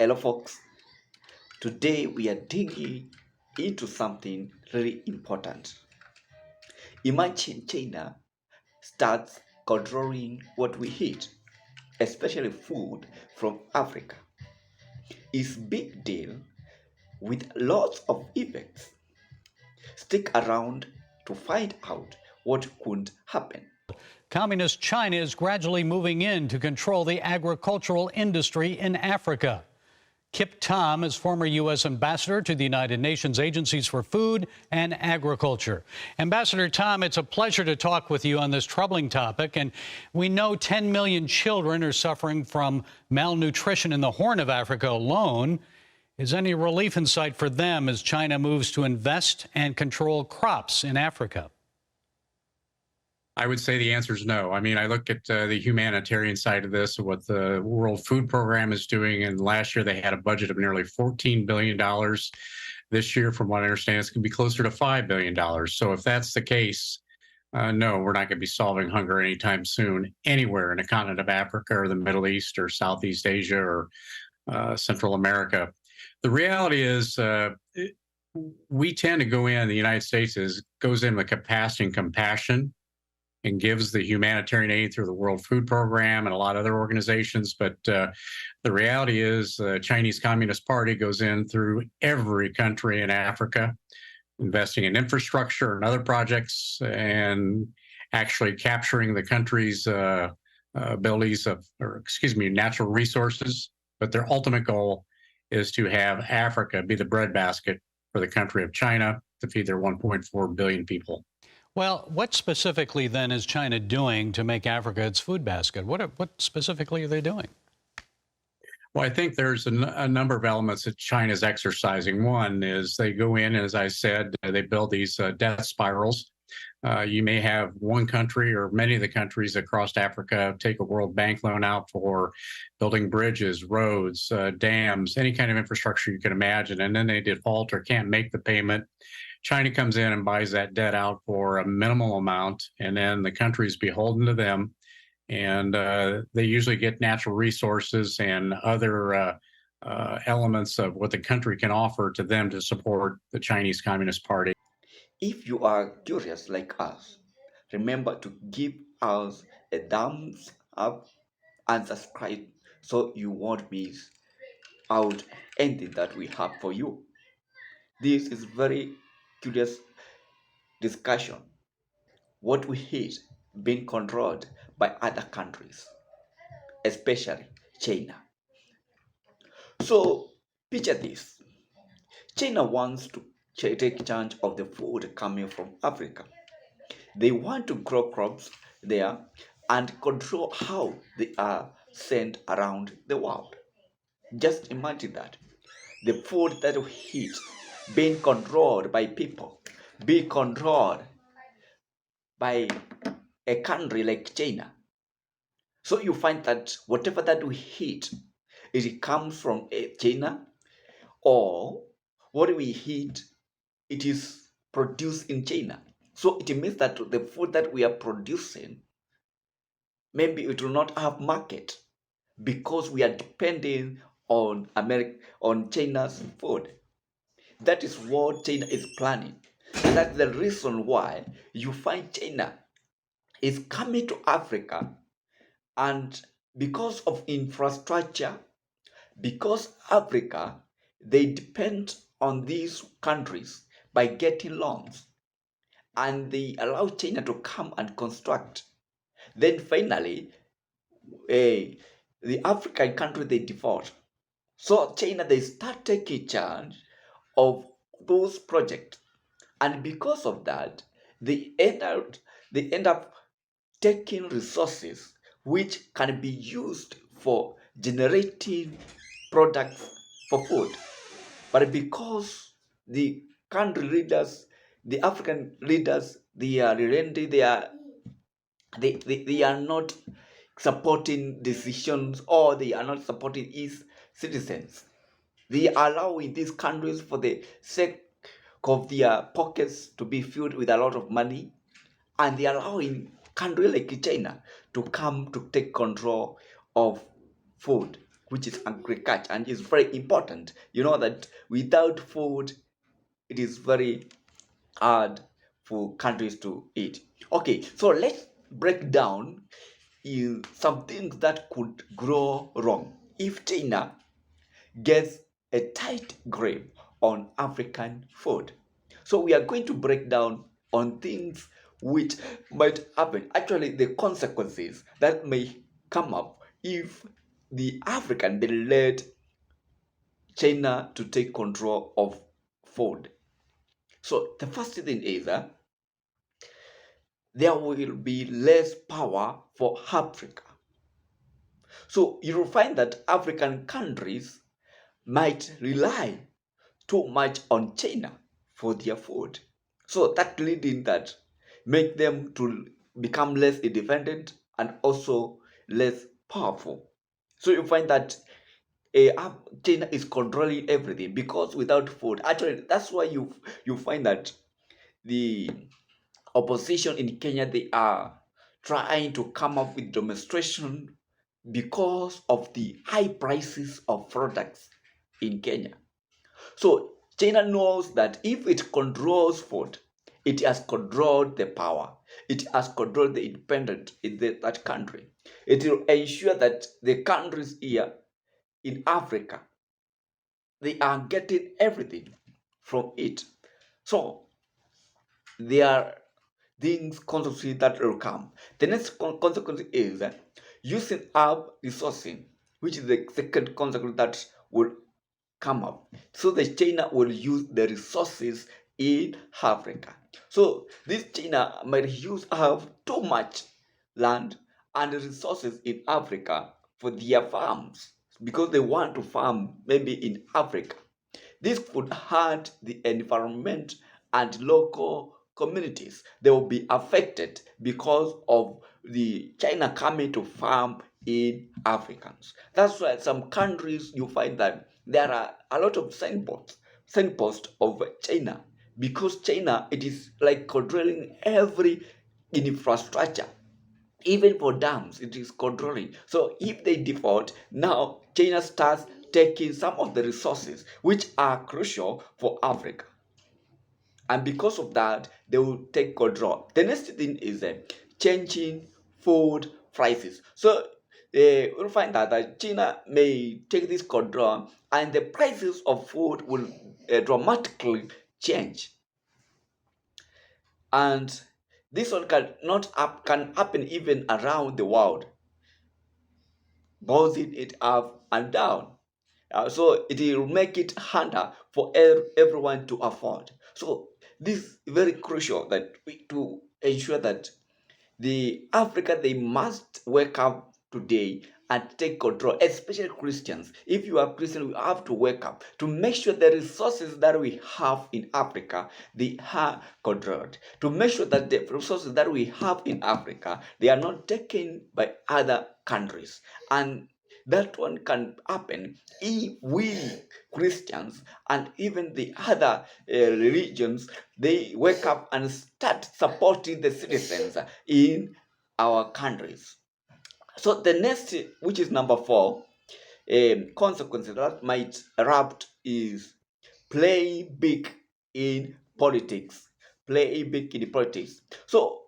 Hello, folks. Today we are digging into something really important. Imagine China starts controlling what we eat, especially food from Africa. It's big deal with lots of effects. Stick around to find out what could happen. Communist China is gradually moving in to control the agricultural industry in Africa. Kip Tom is former U.S. ambassador to the United Nations Agencies for Food and Agriculture. Ambassador Tom, it's a pleasure to talk with you on this troubling topic. And we know 10 million children are suffering from malnutrition in the Horn of Africa alone. Is any relief in sight for them as China moves to invest and control crops in Africa? I would say the answer is no. I mean, I look at the humanitarian side of this, what the World Food Program is doing, and last year they had a budget of nearly $14 billion. This year, from what I understand, it's going to be closer to $5 billion. So if that's the case, no, we're not going to be solving hunger anytime soon anywhere in the continent of Africa or the Middle East or Southeast Asia or Central America. The reality is we tend to go in, the United States goes in with capacity and compassion and gives the humanitarian aid through the World Food Program and a lot of other organizations. But the reality is the Chinese Communist Party goes in through every country in Africa, investing in infrastructure and other projects and actually capturing the country's abilities natural resources. But their ultimate goal is to have Africa be the breadbasket for the country of China to feed their 1.4 billion people. Well, what specifically then is China doing to make Africa its food basket? What specifically are they doing? Well, I think there's a number of elements that China's exercising. One is they go in, as I said, they build these death spirals. You may have one country or many of the countries across Africa take a World Bank loan out for building bridges, roads, dams, any kind of infrastructure you can imagine, and then they default or can't make the payment. China comes in and buys that debt out for a minimal amount, and then the country is beholden to them. And they usually get natural resources and other elements of what the country can offer to them to support the Chinese Communist Party. If you are curious like us, remember to give us a thumbs up and subscribe so you won't miss out anything that we have for you. This is very curious discussion. What we hate being controlled by other countries, especially China. So picture this. China wants to take charge of the food coming from Africa. They want to grow crops there and control how they are sent around the world. Just imagine that. The food that we eat being controlled by people, being controlled by a country like China. So you find that whatever that we eat, it comes from China, or what we eat, it is produced in China. So it means that the food that we are producing, maybe it will not have market because we are depending on on China's food. That is what China is planning. And that's the reason why you find China is coming to Africa, and because of infrastructure, because Africa, they depend on these countries by getting loans, and they allow China to come and construct. Then finally, the African country, they default. So China, they start taking charge of those projects, and because of that, they end up taking resources which can be used for generating products for food. But because the country leaders, the African leaders, they are relenting, they are not supporting decisions, or they are not supporting its citizens. They are allowing these countries for the sake of their pockets to be filled with a lot of money, and they are allowing country like China to come to take control of food, which is agriculture, and is very important. You know that without food, it is very hard for countries to eat. Okay, so let's break down some things that could grow wrong if China gets a tight grip on African food. So we are going to break down on things which might happen, actually the consequences that may come up if they let China to take control of food. So the first thing is that there will be less power for Africa. So you will find that African countries might rely too much on China for their food. So that leading that make them to become less independent and also less powerful. So you find that China is controlling everything because without food, actually that's why you find that the opposition in Kenya, they are trying to come up with demonstration because of the high prices of products in Kenya. So China knows that if it controls food, it has controlled the power. It has controlled the independence in that country. It will ensure that the countries here in Africa, they are getting everything from it. So there are things consequences that will come. The next consequence is using up resourcing, which is the second consequence that will come up. So the China will use the resources in Africa. So this China might use have too much land and resources in Africa for their farms because they want to farm maybe in Africa. This could hurt the environment and local communities. They will be affected because of the China coming to farm in Africans. That's why some countries you find that there are a lot of signposts of China because China it is like controlling every infrastructure. Even for dams, it is controlling. So if they default, now China starts taking some of the resources which are crucial for Africa. And because of that, they will take control. The next thing is changing food prices. So we'll find that China may take this control and the prices of food will dramatically change. And this one can happen even around the world, bouncing it up and down. So it will make it harder for everyone to afford. So this is very crucial that we to ensure that the Africa they must wake up today and take control, especially Christians. If you are Christian, we have to wake up to make sure the resources that we have in Africa they are controlled. To make sure that the resources that we have in Africa they are not taken by other countries. And that one can happen if we Christians and even the other religions they wake up and start supporting the citizens in our countries. So the next, which is number four, consequences that might erupt is play big in politics. Play big in politics. So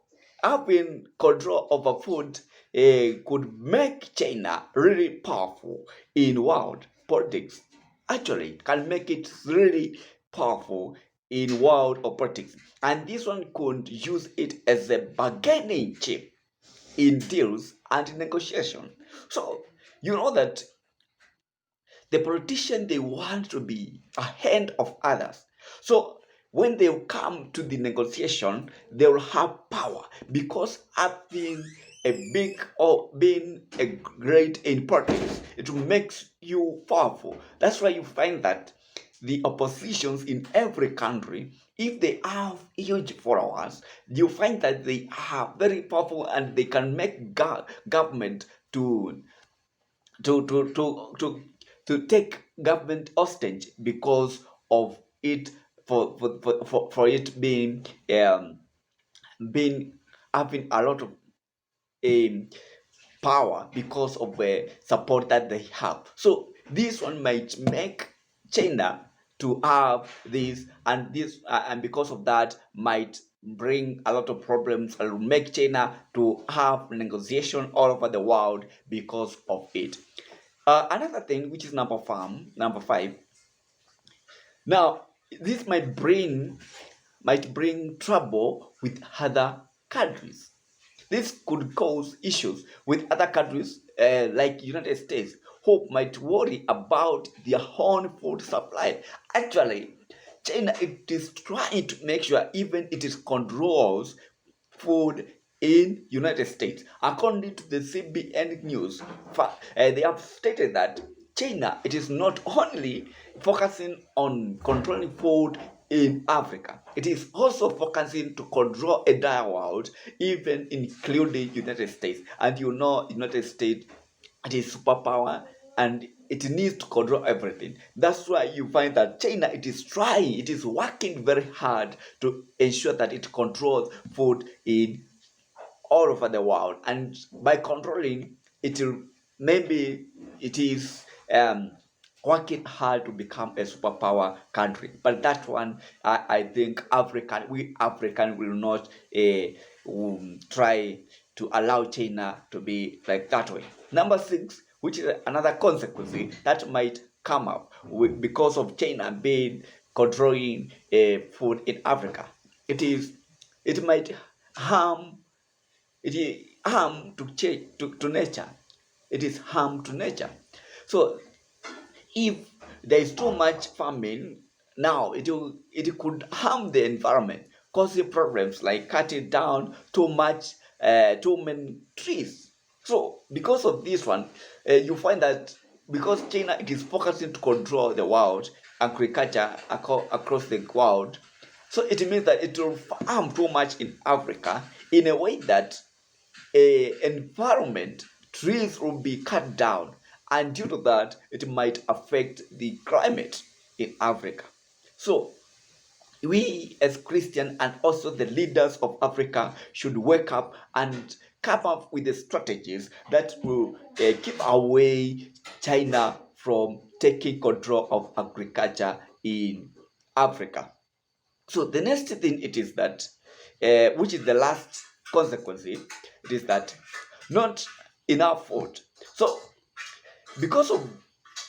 having control over food could make China really powerful in world politics. Actually, can make it really powerful in world of politics. And this one could use it as a bargaining chip in deals and negotiation. So you know that the politician they want to be ahead of others. So when they come to the negotiation, they will have power because having a big or being a great in politics, it makes you powerful. That's why you find that the oppositions in every country, if they have huge followers, you find that they are very powerful and they can make government to to to to to take government hostage because of it for it being having a lot of um, power because of the support that they have. So this one might make China to have this, and because of that might bring a lot of problems and make China to have negotiation all over the world because of it. Another thing, which is number five. Now, this might bring trouble with other countries. This could cause issues with other countries like United States, who might worry about their own food supply. Actually, China, it is trying to make sure even it is controls food in United States. According to the CBN News, they have stated that China, it is not only focusing on controlling food in Africa, it is also focusing to control a entire world, even including United States. And you know, United States, it is superpower and it needs to control everything. That's why you find that China, it is working very hard to ensure that it controls food in all over the world. And by controlling, it will maybe it is working hard to become a superpower country. But that one, I think we African will not try to allow China to be like that way. Number 6, which is another consequence that might come up because of China being controlling food in Africa. It might harm it is harm to nature. It is harm to nature. So if there is too much farming now, it could harm the environment, causing problems like cutting down too many trees. So because of this one, you find that because China, it is focusing to control the world agriculture across the world, so it means that it will farm too much in Africa in a way that environment, trees will be cut down, and due to that, it might affect the climate in Africa. So we as Christians and also the leaders of Africa should wake up and come up with the strategies that will keep away China from taking control of agriculture in Africa. So the next thing it is that, which is the last consequence, it is that not enough food. So because of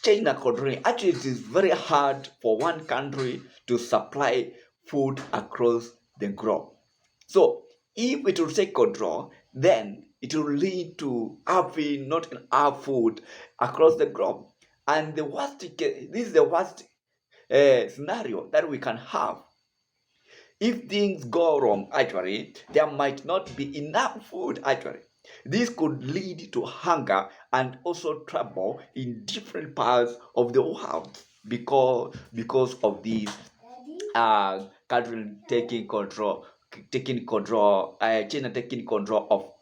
China controlling, actually it is very hard for one country to supply food across the globe. So if it will take control, then it will lead to having not enough food across the globe. And this is the worst scenario that we can have. If things go wrong, actually, there might not be enough food, actually. This could lead to hunger and also trouble in different parts of the world because of these country China taking control of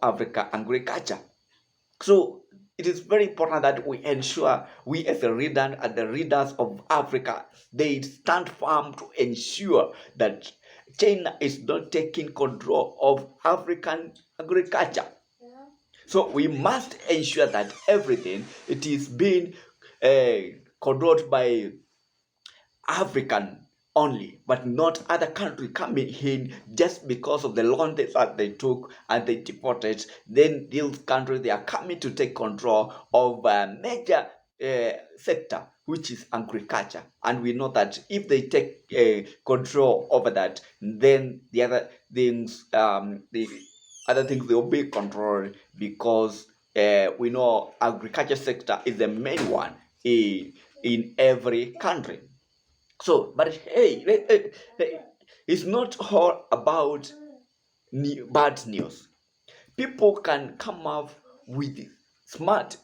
Africa agriculture. So it is very important that we ensure we as a reader and the readers of Africa, they stand firm to ensure that China is not taking control of African agriculture. So we must ensure that everything it is being controlled by African only, but not other country coming in just because of the loan that they took and they deported. Then these countries, they are coming to take control of a major sector, which is agriculture. And we know that if they take control over that, then the other things, will be controlled because we know agriculture sector is the main one in every country. So, but hey, it's not all about bad news. People can come up with smart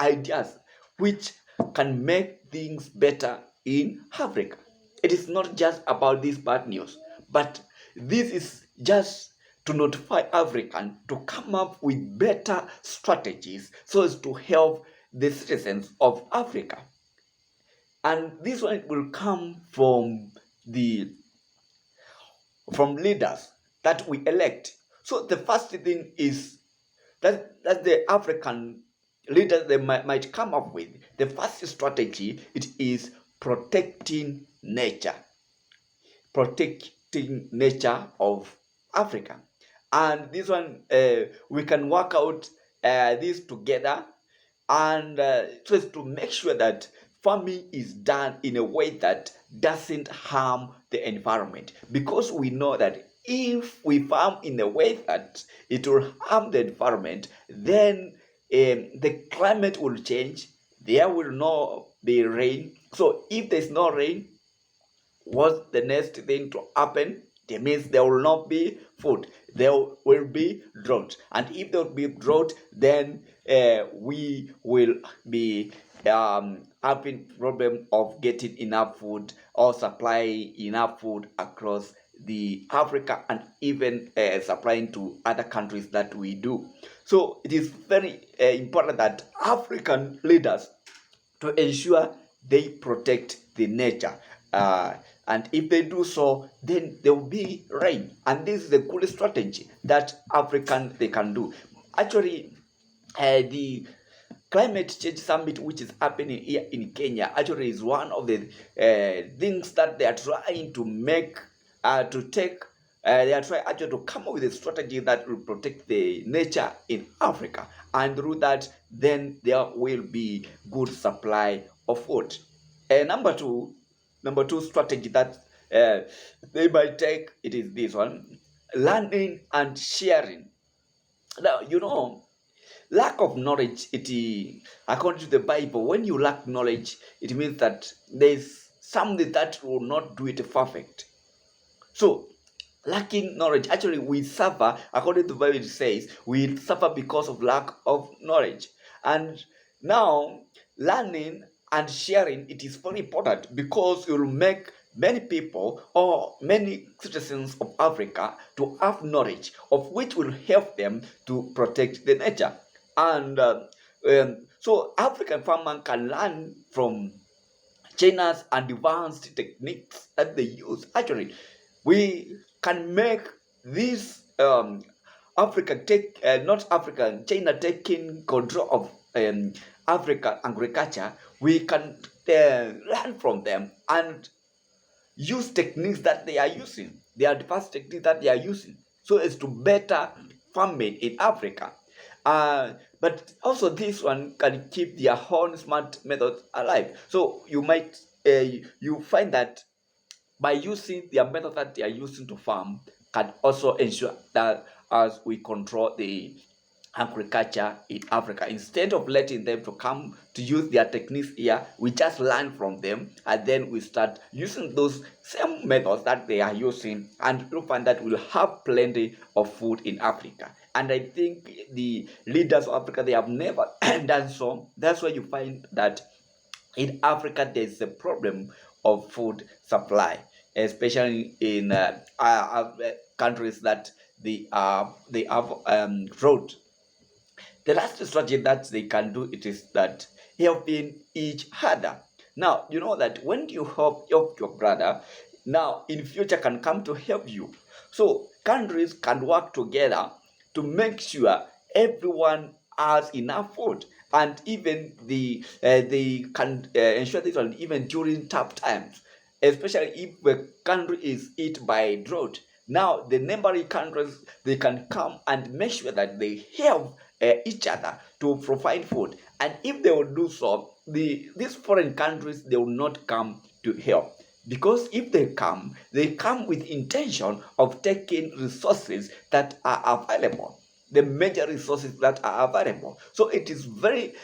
ideas which can make things better in Africa. It is not just about this bad news, but this is just to notify African to come up with better strategies so as to help the citizens of Africa. And this one will come from leaders that we elect. So the first thing is that the African leaders they might come up with. The first strategy it is protecting nature of Africa. And this one, we can work out this together, and so as to make sure that farming is done in a way that doesn't harm the environment. Because we know that if we farm in a way that it will harm the environment, then the climate will change. There will not be rain. So if there's no rain, what's the next thing to happen? That means there will not be food. There will be drought. And if there will be drought, then we will be having problem of getting enough food or supplying enough food across the Africa, and even supplying to other countries that we do. So it is very important that African leaders to ensure they protect the nature. And if they do so, then there will be rain. And this is the good strategy that African they can do. Actually, the climate change summit which is happening here in Kenya actually is one of the things that they are trying to make to take. They are trying actually to come up with a strategy that will protect the nature in Africa, and through that, then there will be good supply of food. Number two strategy that they might take it is this one: learning and sharing. Now lack of knowledge, according to the Bible, when you lack knowledge, it means that there's something that will not do it perfect. So lacking knowledge, actually we suffer, according to the Bible it says, we suffer because of lack of knowledge. And now learning and sharing, it is very important, because it will make many people or many citizens of Africa to have knowledge of which will help them to protect the nature. And so African farmers can learn from China's advanced techniques that they use. Actually, we can make this Africa take not Africa, China taking control of African agriculture. We can learn from them and use techniques that they are using, the advanced techniques that they are using, so as to better farming in Africa. But also this one can keep their own smart methods alive. So you find that by using their method that they are using to farm can also ensure that as we control the agriculture in Africa. Instead of letting them to come to use their techniques here, we just learn from them, and then we start using those same methods that they are using, and you'll find that we'll have plenty of food in Africa. And I think the leaders of Africa, they have never done so. That's why you find that in Africa there's a problem of food supply, especially in countries that they have drought. The last strategy that they can do it is that helping each other. Now you know that when you help your brother, now in future can come to help you. So countries can work together to make sure everyone has enough food, and even they can ensure this one even during tough times, especially if the country is hit by drought. Now the neighboring countries, they can come and make sure that they help each other to provide food. And if they will do so, these foreign countries, they will not come to help, because if they come with intention of taking resources that are available, the major resources that are available. So it is very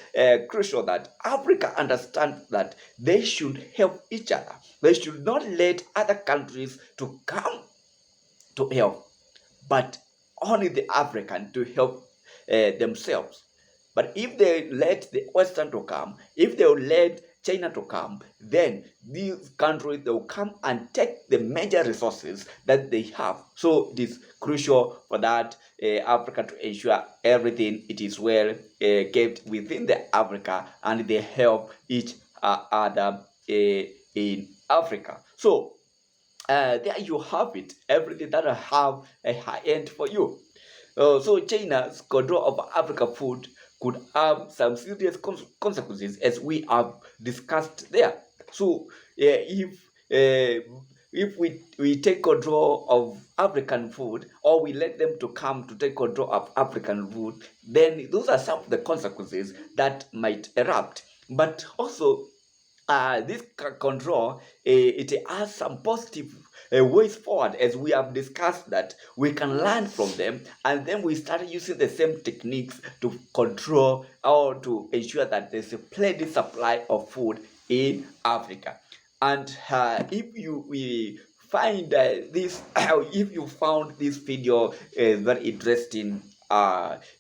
crucial that Africa understand that they should help each other. They should not let other countries to come to help, but only the African to help themselves. But if they let the Western to come, if they will let China to come, then these countries, they will come and take the major resources that they have. So it is crucial for that Africa to ensure everything it is well kept within the Africa, and they help each other in Africa. So there you have it, everything that I have a high end for you. So China's control of Africa food could have some serious consequences, as we have discussed there. So if we take control of African food, or we let them to come to take control of African food, then those are some of the consequences that might erupt. But also, this control, it has some positive ways forward, as we have discussed, that we can learn from them, and then we start using the same techniques to control or to ensure that there's a plenty supply of food in Africa. And we find this if you found this video very interesting,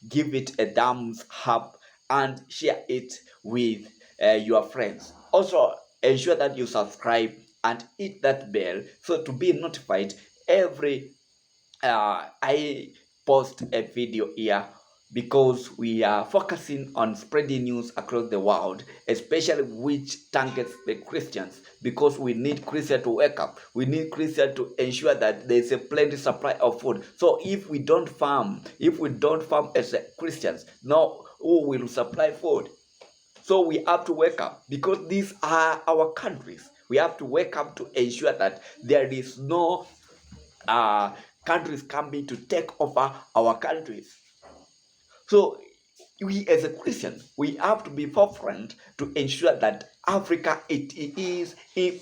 give it a thumbs up and share it with your friends. Also, ensure that you subscribe and hit that bell so to be notified every I post a video here, because we are focusing on spreading news across the world, especially which targets the Christians, because we need Christians to wake up. We need Christians to ensure that there is a plenty supply of food. So if we don't farm as Christians, now who will supply food? So we have to wake up, because these are our countries. We have to wake up to ensure that there is no countries coming to take over our countries. So we as a Christian, we have to be forefront to ensure that Africa it is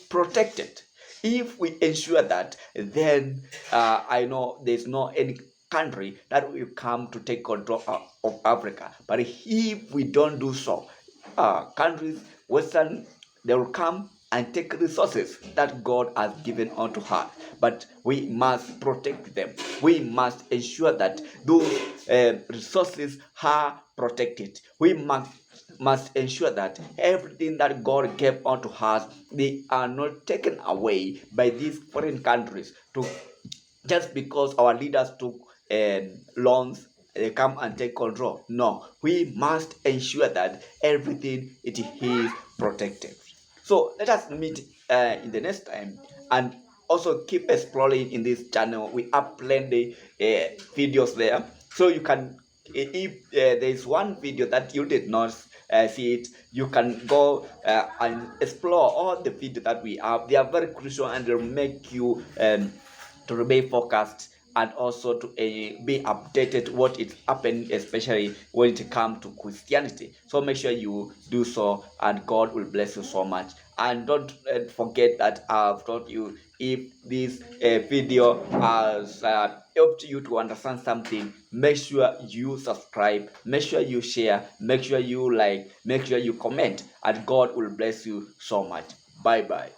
protected. If we ensure that, then I know there's no any country that will come to take control of Africa. But if we don't do so, countries, Western, they will come and take resources that God has given unto her. But we must protect them. We must ensure that those resources are protected. We must ensure that everything that God gave unto us, they are not taken away by these foreign countries to just because our leaders took loans, they come and take control. No, we must ensure that everything it is protected. So let us meet in the next time, and also keep exploring in this channel. We have plenty videos there, so you can, if there is one video that you did not see it, you can go and explore all the videos that we have. They are very crucial, and they'll make you to remain focused, and also to be updated what is happening, especially when it comes to Christianity. So make sure you do so, and God will bless you so much. And don't forget that I've taught you, if this video has helped you to understand something, make sure you subscribe, make sure you share, make sure you like, make sure you comment, and God will bless you so much. Bye bye.